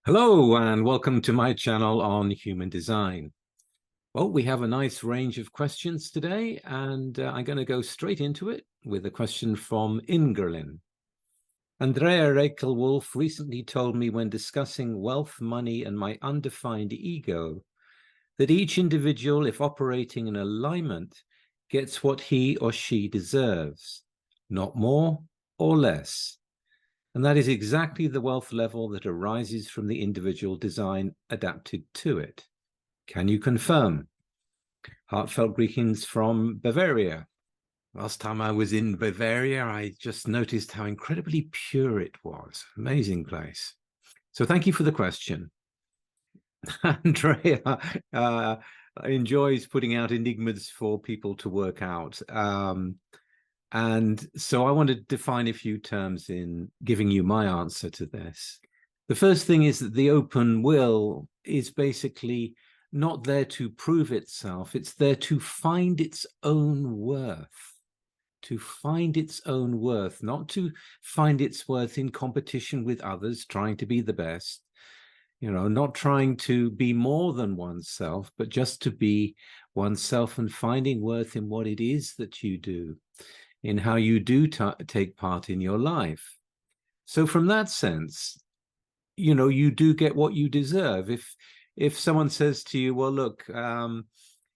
Hello and welcome to my channel on human design. Well, we have a nice range of questions today, and I'm going to go straight into it with a question from Ingerlin. Andrea Reichelwolf recently told me when discussing wealth, money, and my undefined ego that each individual, if operating in alignment, gets what he or she deserves, not more or less. And that is exactly the wealth level that arises from the individual design adapted to it. Can you confirm? Heartfelt greetings from Bavaria. Last time I was in Bavaria, I just noticed how incredibly pure it was. Amazing place. So thank you for the question. Andrea enjoys putting out enigmas for people to work out. And so I want to define a few terms in giving you my answer to this. The first thing is that the open will is basically not there to prove itself. It's there to find its own worth, not to find its worth in competition with others, trying to be the best, not trying to be more than oneself, but just to be oneself and finding worth in what it is that you do, in how you do take part in your life. So from that sense, you do get what you deserve. If someone says to you, well, look,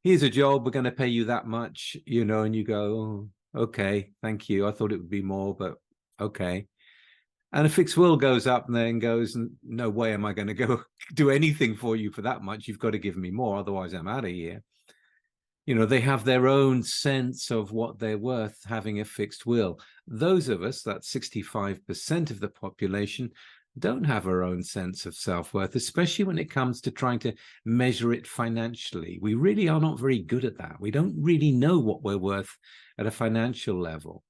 here's a job, we're going to pay you that much, and you go, oh, okay, thank you. I thought it would be more, but okay. And a fixed will goes up and then goes, no way am I going to go do anything for you for that much. You've got to give me more, otherwise I'm out of here. They have their own sense of what they're worth having a fixed will. Those of us, that's 65% of the population, don't have our own sense of self-worth, especially when it comes to trying to measure it financially. We really are not very good at that. We don't really know what we're worth at a financial level.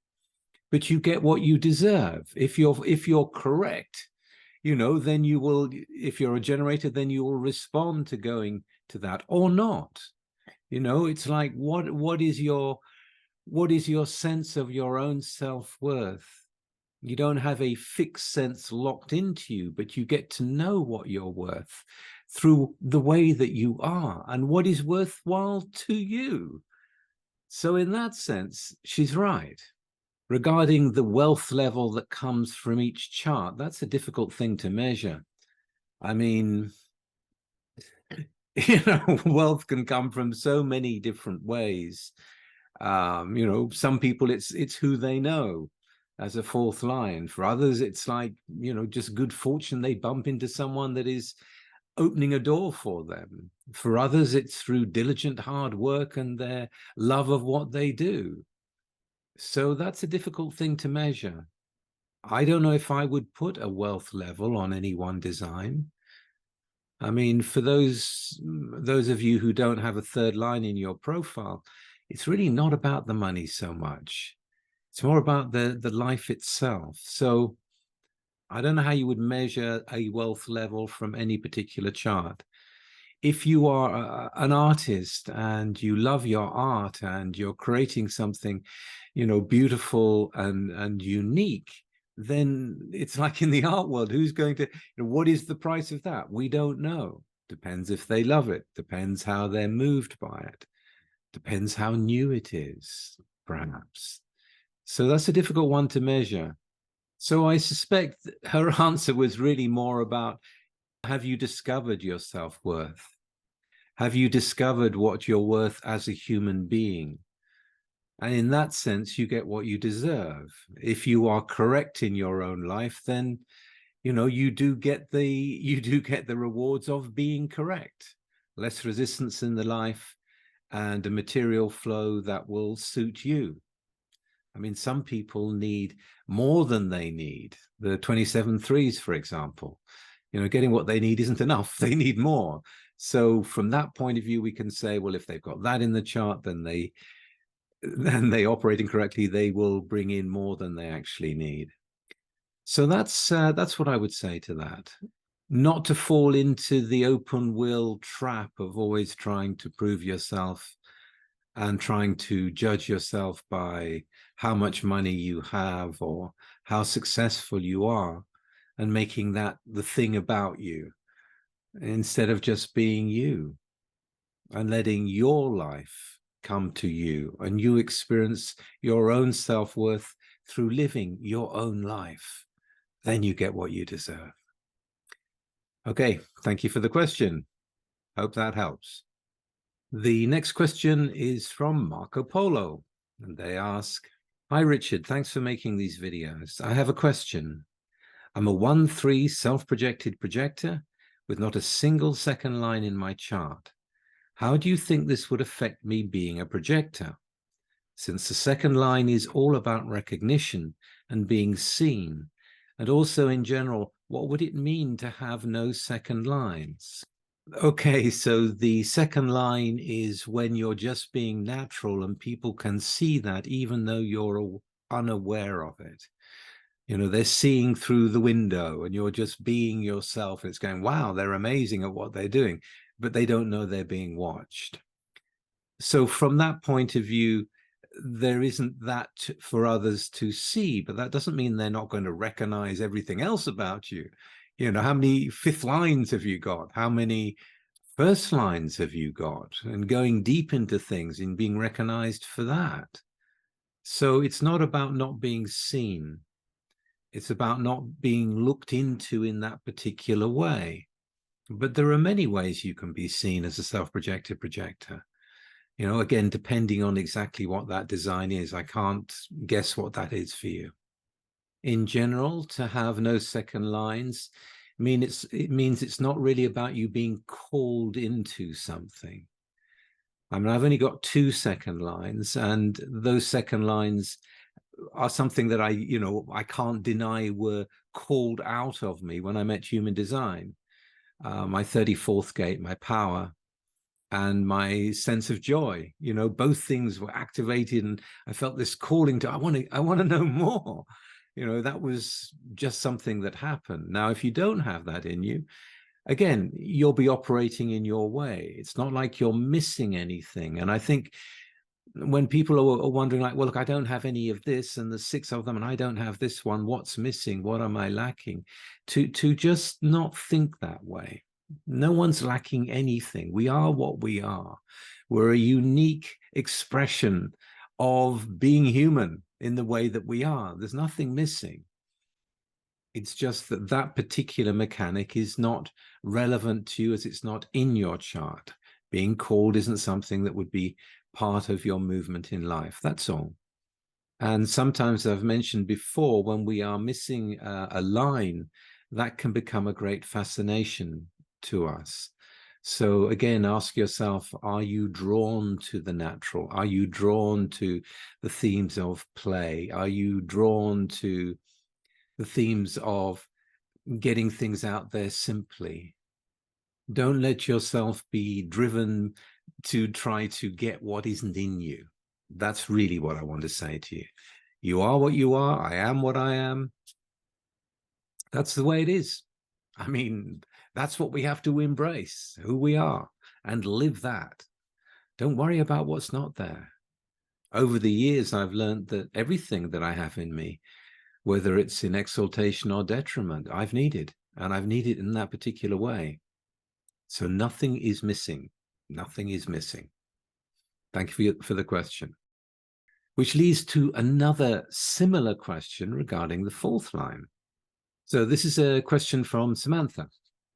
But you get what you deserve. If you're correct, then you will, if you're a generator, then you will respond to going to that or not. It's like, what is your sense of your own self-worth? You don't have a fixed sense locked into you, but you get to know what you're worth through the way that you are and what is worthwhile to you. So in that sense, she's right. Regarding the wealth level that comes from each chart, that's a difficult thing to measure. I mean, wealth can come from so many different ways. Some people it's who they know as a fourth line. For others, it's like, just good fortune. They bump into someone that is opening a door for them. For others, it's through diligent hard work and their love of what they do. So that's a difficult thing to measure. I don't know if I would put a wealth level on any one design. I mean, for those of you who don't have a third line in your profile, it's really not about the money so much. It's more about the life itself. So I don't know how you would measure a wealth level from any particular chart. If you are an artist and you love your art and you're creating something, beautiful and unique, then it's like in the art world, who's going to, what is the price of that? We don't know. Depends if they love it. Depends how they're moved by it. Depends how new it is, perhaps. So that's a difficult one to measure. So I suspect her answer was really more about, have you discovered your self-worth? Have you discovered what you're worth as a human being? And in that sense, you get what you deserve. If you are correct in your own life, then, you do get the rewards of being correct. Less resistance in the life and a material flow that will suit you. I mean, some people need more than they need. The 27 threes, for example, getting what they need isn't enough. They need more. So from that point of view, we can say, well, if they've got that in the chart, then they operating correctly, they will bring in more than they actually need. So that's what I would say to that. Not to fall into the open will trap of always trying to prove yourself and trying to judge yourself by how much money you have or how successful you are, and making that the thing about you. instead of just being you and letting your life come to you and you experience your own self-worth through living your own life. Then you get what you deserve. Okay, thank you for the question. Hope that helps. The next question is from Marco Polo, and they ask, "Hi Richard, thanks for making these videos. I have a question. I'm a 1-3 self-projected projector with not a single second line in my chart. How do you think this would affect me being a projector? Since the second line is all about recognition and being seen, and also in general, what would it mean to have no second lines?" Okay, so the second line is when you're just being natural and people can see that even though you're unaware of it. You know, they're seeing through the window and you're just being yourself. It's going, wow, they're amazing at what they're doing, but they don't know they're being watched. So from that point of view, there isn't that for others to see, but that doesn't mean they're not going to recognize everything else about you. You know, how many fifth lines have you got? How many first lines have you got? And going deep into things and being recognized for that. So it's not about not being seen. It's about not being looked into in that particular way. But there are many ways you can be seen as a self-projected projector. You know, again, depending on exactly what that design is, I can't guess what that is for you. In general, to have no second lines, it means it's not really about you being called into something. I mean, I've only got 2 second lines, and those second lines are something that I can't deny were called out of me when I met Human Design. My 34th gate, my power, and my sense of joy, both things were activated, and I felt this calling to, I want to know more. That was just something that happened. Now, if you don't have that in you, again, you'll be operating in your way. It's not like you're missing anything. And I think when people are wondering, like, well, look, I don't have any of this, and there's 6 of them, and I don't have this one, what's missing? What am I lacking? To just not think that way. No one's lacking anything. We are what we are. We're a unique expression of being human in the way that we are. There's nothing missing. It's just that that particular mechanic is not relevant to you, as it's not in your chart. Being called isn't something that would be part of your movement in life. That's all. And sometimes, I've mentioned before, when we are missing a line, that can become a great fascination to us. So again, ask yourself, are you drawn to the natural? Are you drawn to the themes of play? Are you drawn to the themes of getting things out there simply? Don't let yourself be driven to try to get what isn't in you. That's really what I want to say to you. You are what you are. I am what I am. That's the way it is. I mean, that's what we have to embrace, who we are, and live that. Don't worry about what's not there. Over the years, I've learned that everything that I have in me, whether it's in exaltation or detriment, I've needed, and I've needed in that particular way. So nothing is missing. Nothing is missing. Thank you for the question. Which leads to another similar question regarding the 4th line. So this is a question from Samantha,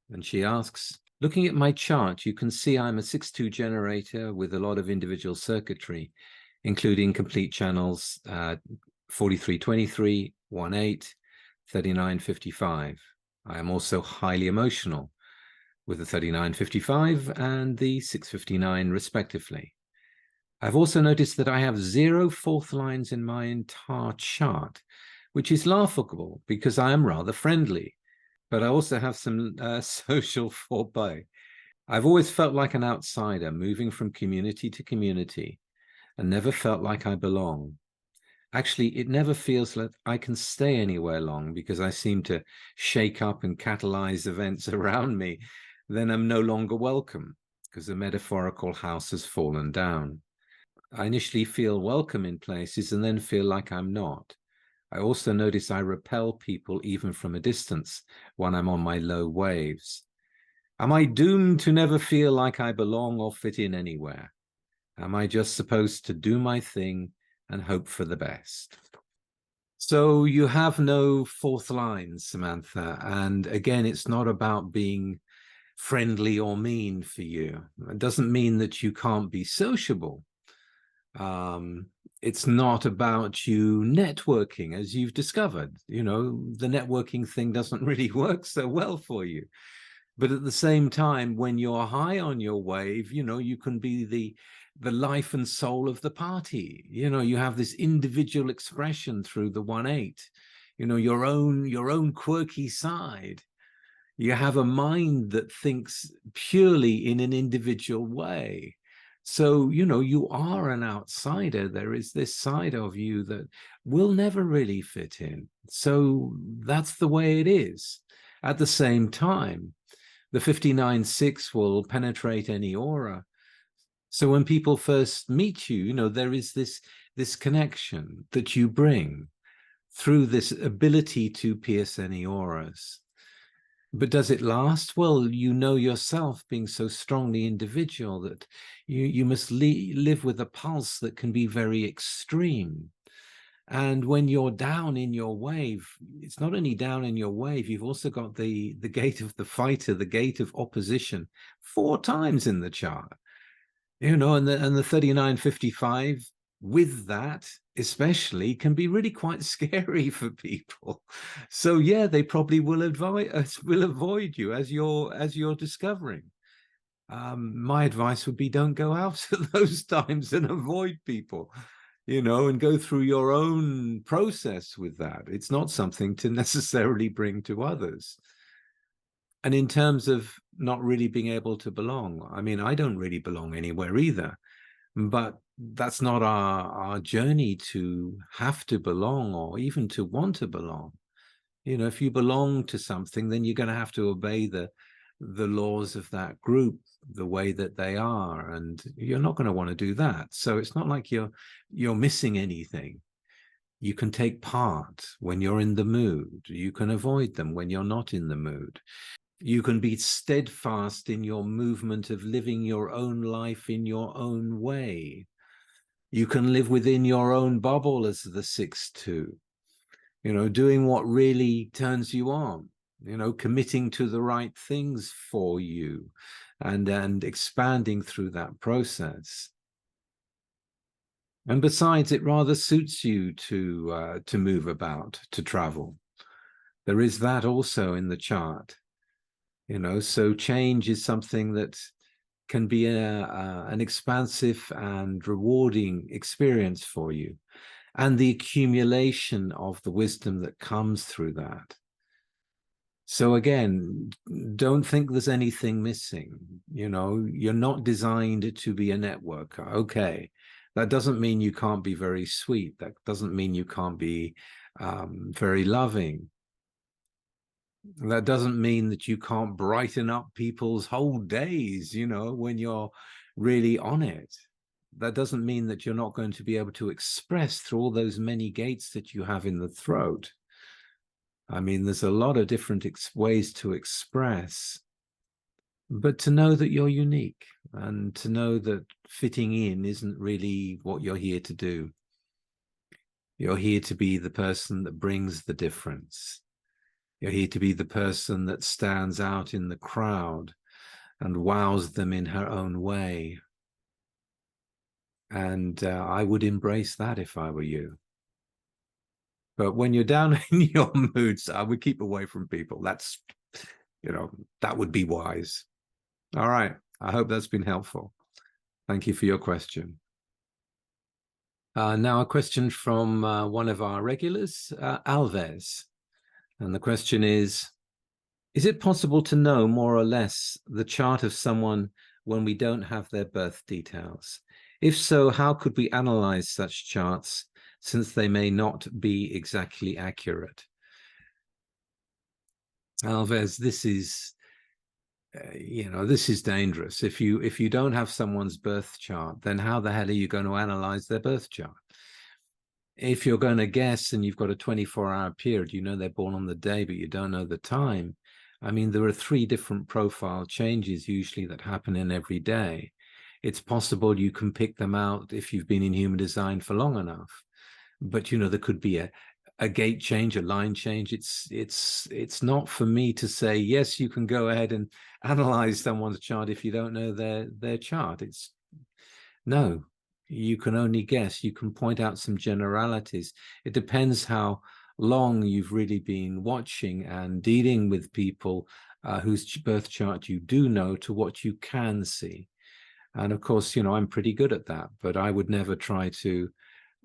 and she asks, looking at my chart, you can see I'm a 6-2 generator with a lot of individual circuitry, including complete channels 4323, 18, 3955. I am also highly emotional, with the 3955 and the 659 respectively. I've also noticed that I have 0 4th lines in my entire chart, which is laughable because I am rather friendly, but I also have some social foreplay. I've always felt like an outsider, moving from community to community, and never felt like I belong. Actually, it never feels like I can stay anywhere long because I seem to shake up and catalyze events around me. Then I'm no longer welcome because the metaphorical house has fallen down. I initially feel welcome in places and then feel like I'm not. I also notice I repel people even from a distance when I'm on my low waves. Am I doomed to never feel like I belong or fit in anywhere? Am I just supposed to do my thing and hope for the best? So you have no fourth line, Samantha. And again, it's not about being friendly or mean for you. It doesn't mean that you can't be sociable. It's not about you networking, as you've discovered. You know, the networking thing doesn't really work so well for you. But at the same time, when you're high on your wave, you know, you can be the life and soul of the party. You know, you have this individual expression through the 1/8, you know, your own quirky side. You have a mind that thinks purely in an individual way. So, you know, you are an outsider. There is this side of you that will never really fit in. So that's the way it is. At the same time, the 59-6 will penetrate any aura. So when people first meet you, you know, there is this connection that you bring through this ability to pierce any auras. But does it last? Well, you know yourself being so strongly individual that you must live with a pulse that can be very extreme. And when you're down in your wave, it's not only down in your wave, you've also got the gate of the fighter, the gate of opposition, 4 times in the chart. You know, and the 3955 with that especially can be really quite scary for people. So yeah, they probably will avoid you as you're discovering. My advice would be don't go out at those times and avoid people, you know, and go through your own process with that. It's not something to necessarily bring to others. And in terms of not really being able to belong, I mean, I don't really belong anywhere either, but that's not our journey to have to belong or even to want to belong. You know, if you belong to something, then you're going to have to obey the laws of that group the way that they are, and you're not going to want to do that. So it's not like you're missing anything. You can take part when you're in the mood. You can avoid them when you're not in the mood. You can be steadfast in your movement of living your own life in your own way. You can live within your own bubble as the 6-2, you know, doing what really turns you on, you know, committing to the right things for you and expanding through that process. And besides, it rather suits you to move about, to travel. There is that also in the chart. You know, so change is something that can be an expansive and rewarding experience for you, and the accumulation of the wisdom that comes through that. So again, don't think there's anything missing. You know, you're not designed to be a networker. Okay, that doesn't mean you can't be very sweet. That doesn't mean you can't be very loving. That doesn't mean that you can't brighten up people's whole days, you know, when you're really on it. That doesn't mean that you're not going to be able to express through all those many gates that you have in the throat. I mean, there's a lot of different ways to express, but to know that you're unique and to know that fitting in isn't really what you're here to do. You're here to be the person that brings the difference. You're here to be the person that stands out in the crowd and wows them in her own way. And I would embrace that if I were you. But when you're down in your moods, I would keep away from people. That's, you know, that would be wise. All right. I hope that's been helpful. Thank you for your question. Now a question from one of our regulars, Alves. And the question is it possible to know more or less the chart of someone when we don't have their birth details? If so, how could we analyze such charts since they may not be exactly accurate? Alves, this is, you know, this is dangerous. If you don't have someone's birth chart, then how the hell are you going to analyze their birth chart? If you're going to guess and you've got a 24-hour period, you know they're born on the day, but you don't know the time, I mean, there are 3 different profile changes usually that happen in every day. It's possible you can pick them out if you've been in human design for long enough. But, you know, there could be a gate change, a line change. It's not for me to say, yes, you can go ahead and analyze someone's chart if you don't know their chart. No, you can only guess. You can point out some generalities. It depends how long you've really been watching and dealing with people whose birth chart you do know to what you can see. And of course, you know, I'm pretty good at that, but I would never try to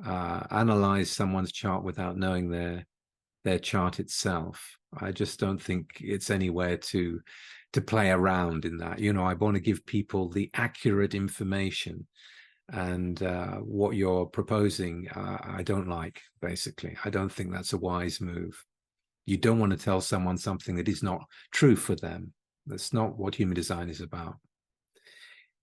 analyze someone's chart without knowing their chart itself. I just don't think it's anywhere to play around in that. You know, I want to give people the accurate information, and what you're proposing, I don't like, basically. I don't think that's a wise move. You don't want to tell someone something that is not true for them. That's not what human design is about.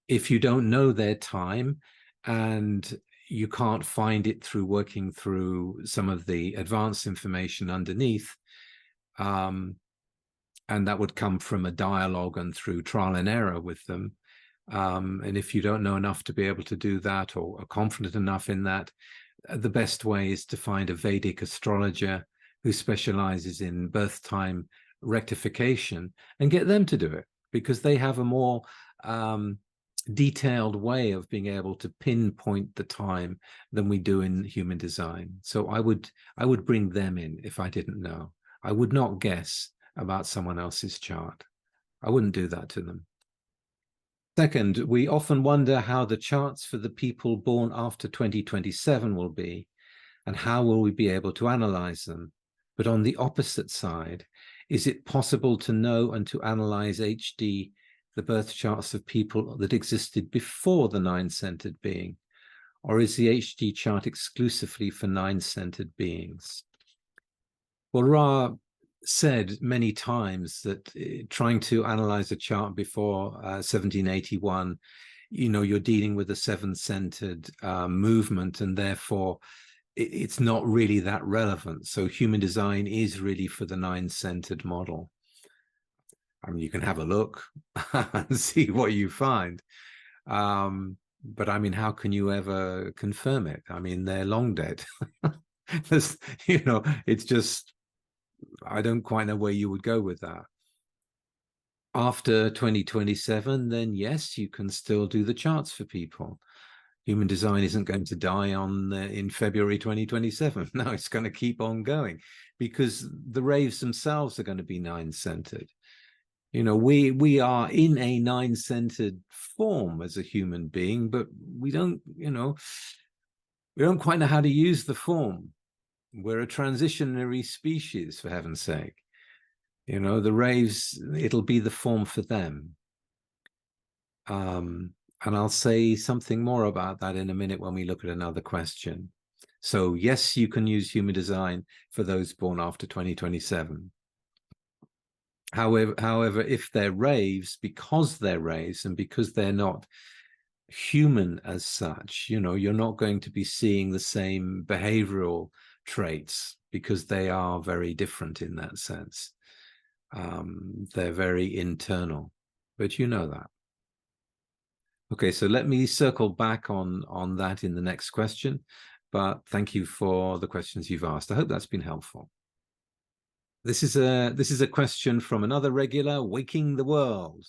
If you don't know their time and you can't find it through working through some of the advanced information underneath, and that would come from a dialogue and through trial and error with them. And if you don't know enough to be able to do that, or are confident enough in that, the best way is to find a Vedic astrologer who specializes in birth time rectification and get them to do it, because they have a more detailed way of being able to pinpoint the time than we do in human design. So I would bring them in if I didn't know. I would not guess about someone else's chart. I wouldn't do that to them. Second, we often wonder how the charts for the people born after 2027 will be, and how will we be able to analyze them. But on the opposite side, is it possible to know and to analyze HD, the birth charts of people that existed before the 9-centered being? Or is the HD chart exclusively for 9-centered beings? Well, Ra said many times that trying to analyze a chart before 1781, you know, you're dealing with a 7-centered movement, and therefore it's not really that relevant. So human design is really for the 9-centered model. I mean, you can have a look and see what you find. But I mean, how can you ever confirm it? I mean, they're long dead. You know, it's just, I don't quite know where you would go with that. After 2027, then yes, you can still do the charts for people. Human design isn't going to die in February 2027. No, it's going to keep on going, because the raves themselves are going to be 9-centered. You know, we are in a 9-centered form as a human being, but we don't, you know, we don't quite know how to use the form. We're a transitionary species, for heaven's sake. You know, the raves, it'll be the form for them. And I'll say something more about that in a minute when we look at another question. So yes, you can use human design for those born after 2027. However, if they're raves, because they're raves and because they're not human as such, you know, you're not going to be seeing the same behavioral traits, because they are very different in that sense. They're very internal, but you know that. Okay, so let me circle back on that in the next question, but thank you for the questions you've asked. I hope that's been helpful. This is a question from another regular, Waking the World,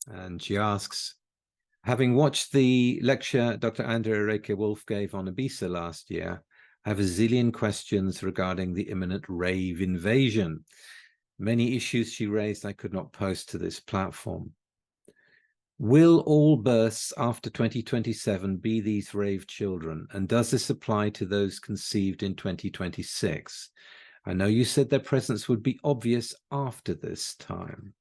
and she asks, having watched the lecture Dr. Andrea Reke Wolf gave on Ibiza last year, I have a zillion questions regarding the imminent rave invasion. Many issues she raised I could not post to this platform. Will all births after 2027 be these rave children? And does this apply to those conceived in 2026? I know you said their presence would be obvious after this time.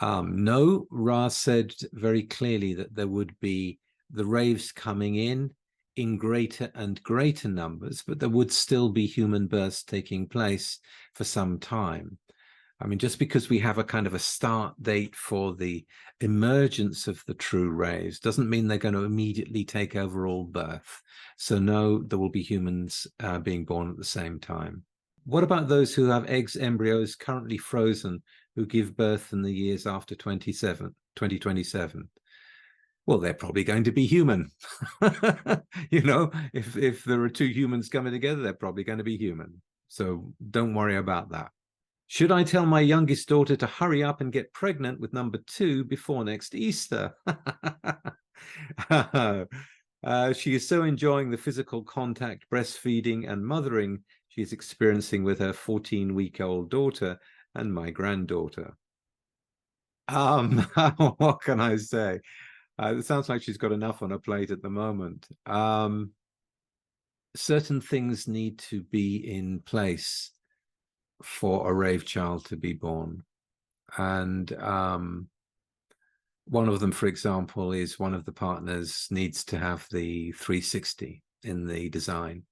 No, Ra said very clearly that there would be the raves coming in greater and greater numbers, but there would still be human births taking place for some time. I mean, just because we have a kind of a start date for the emergence of the true raves doesn't mean they're going to immediately take over all birth. So no, there will be humans being born at the same time. What about those who have eggs, embryos currently frozen, who give birth in the years after 2027? Well, they're probably going to be human. You know, if there are two humans coming together, they're probably going to be human. So don't worry about that. Should I tell my youngest daughter to hurry up and get pregnant with number 2 before next Easter? She is so enjoying the physical contact, breastfeeding, and mothering she is experiencing with her 14-week-old daughter and my granddaughter. What can I say? It sounds like she's got enough on her plate at the moment. Certain things need to be in place for a rave child to be born. And one of them, for example, is one of the partners needs to have the 360 in the design.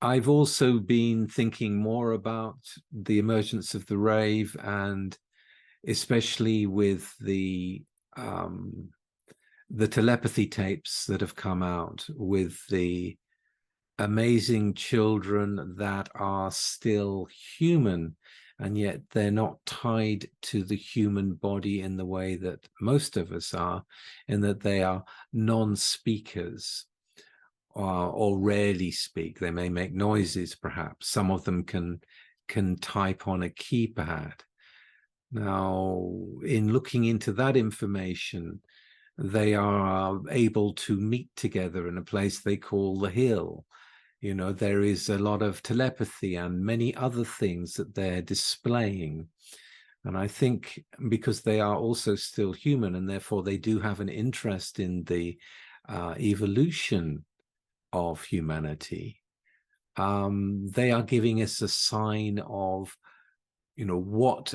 I've also been thinking more about the emergence of the rave, and especially with the telepathy tapes that have come out with the amazing children that are still human, and yet they're not tied to the human body in the way that most of us are, in that they are non-speakers or rarely speak. They may make noises, perhaps. Some of them can type on a keypad. Now, in looking into that information, they are able to meet together in a place they call the Hill. You know, there is a lot of telepathy and many other things that they're displaying. And I think because they are also still human, and therefore they do have an interest in the evolution of humanity, they are giving us a sign of, you know, what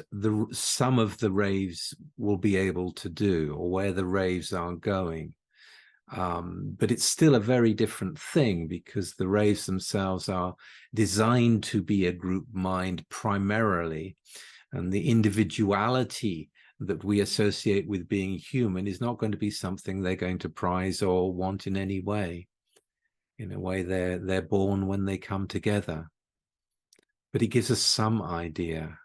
some of the raves will be able to do, or where the raves are going. But it's still a very different thing, because the raves themselves are designed to be a group mind primarily, and the individuality that we associate with being human is not going to be something they're going to prize or want in any way. In a way, they're born when they come together. But it gives us some idea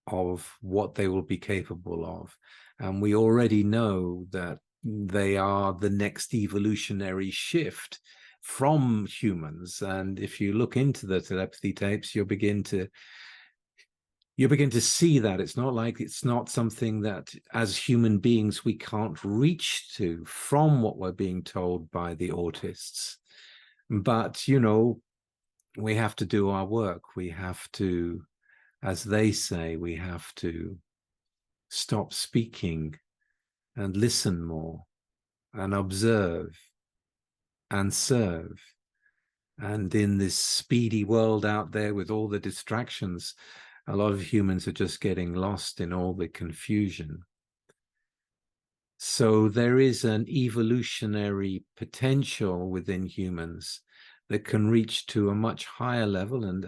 of what they will be capable of. And we already know that they are the next evolutionary shift from humans. And if you look into the telepathy tapes, you'll begin to see that it's not something that as human beings we can't reach to from what we're being told by the autists. But, you know, we have to do our work. We have to, as they say, we have to stop speaking and listen more and observe and serve. And in this speedy world out there with all the distractions, a lot of humans are just getting lost in all the confusion. So there is an evolutionary potential within humans that can reach to a much higher level, and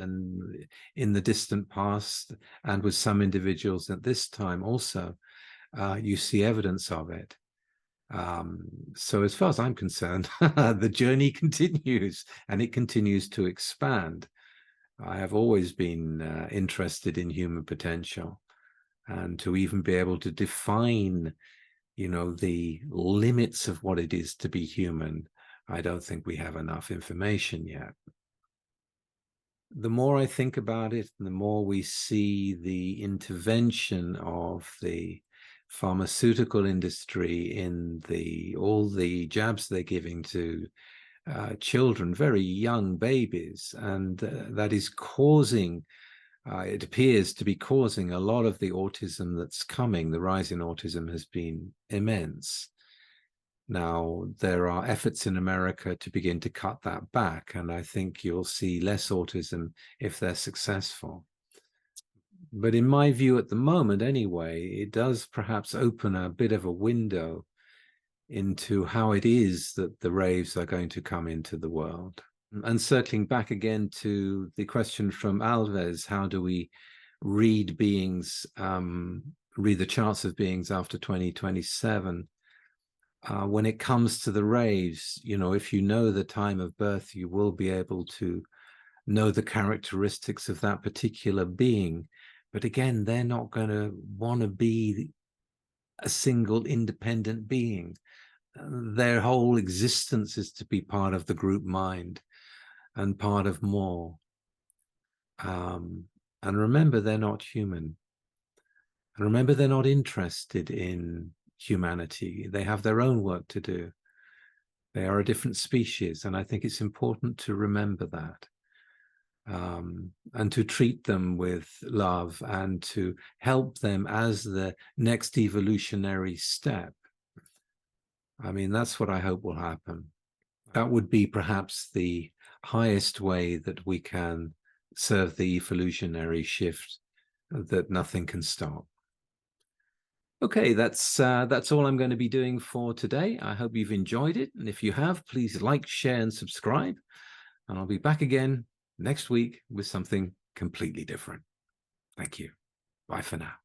in the distant past, and with some individuals at this time also, you see evidence of it. So as far as I'm concerned, the journey continues, and it continues to expand. I have always been interested in human potential, and to even be able to define, you know, the limits of what it is to be human, I don't think we have enough information yet. The more I think about it, the more we see the intervention of the pharmaceutical industry in all the jabs they're giving to children, very young babies, and that is causing, it appears to be causing a lot of the autism that's coming. The rise in autism has been immense. Now, there are efforts in America to begin to cut that back, and I think you'll see less autism if they're successful. But in my view at the moment anyway, it does perhaps open a bit of a window into how it is that the raves are going to come into the world. And circling back again to the question from Alves, how do we read beings, read the charts of beings after 2027? When it comes to the raves, you know, if you know the time of birth, you will be able to know the characteristics of that particular being. But again, they're not going to want to be a single independent being. Their whole existence is to be part of the group mind and part of more. And remember, they're not human. And remember, they're not interested in humanity. They have their own work to do. They are a different species, and I think it's important to remember that, and to treat them with love and to help them as the next evolutionary step. I mean, that's what I hope will happen. That would be perhaps the highest way that we can serve the evolutionary shift that nothing can stop. Okay, that's all I'm going to be doing for today. I hope you've enjoyed it. And if you have, please like, share, and subscribe. And I'll be back again next week with something completely different. Thank you. Bye for now.